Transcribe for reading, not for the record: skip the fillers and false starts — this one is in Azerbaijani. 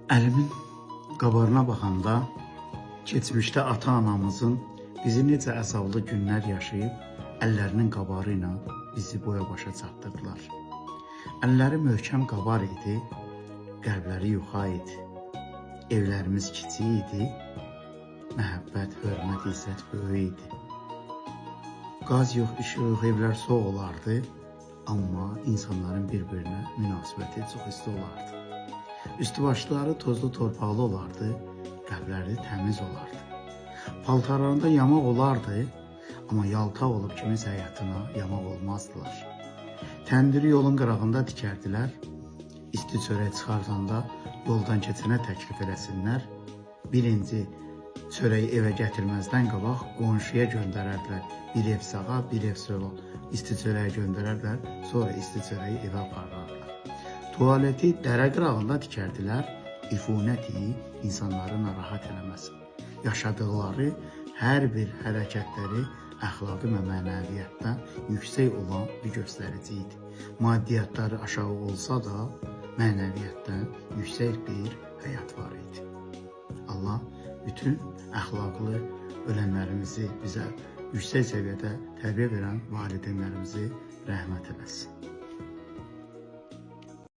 Əlimin qabarına baxanda, keçmişdə ata-anamızın bizi necə əzablı günlər yaşayıb, əllərinin qabarı ilə bizi boya-başa çatdırdılar. Əlləri möhkəm qabar idi, qəlbləri yuxa idi. Evlərimiz kiçik idi, məhəbbət, hörmət, izzət böyük idi. Qaz yox, işıq, evlər soğuk olardı, amma insanların bir-birinə münasibəti çox isti olardı. Üstü başları tozlu torpaqlı olardı, qəlbləri təmiz olardı. Paltarlarında yamaq olardı, amma yaltaq olub kiminsə həyatına yamaq olmazdılar. Təndiri yolun qırağında dikərdilər, isti çörək çıxardanda yoldan keçənə təklif eləsinlər. Birinci çörəyi evə gətirməzdən qabaq qonşuya göndərərdilər. Bir ev sağa, bir ev sola isti çörəyi göndərərdilər, sonra isti çörəyi evə apararlar. Tualeti dərə qırağında dikərdilər, ifunəti insanları narahat eləməsin. Yaşadıqları hər bir hərəkətləri əxlaqi və mənəviyyatdan yüksək olan bir göstərici idi. Maddiyyatları aşağı olsa da, mənəviyyatdan yüksək bir həyat var idi. Allah bütün əxlaqlı ölənlərimizi bizə yüksək səviyyədə tərbiyə verən valideynlərimizi rəhmət eləsin.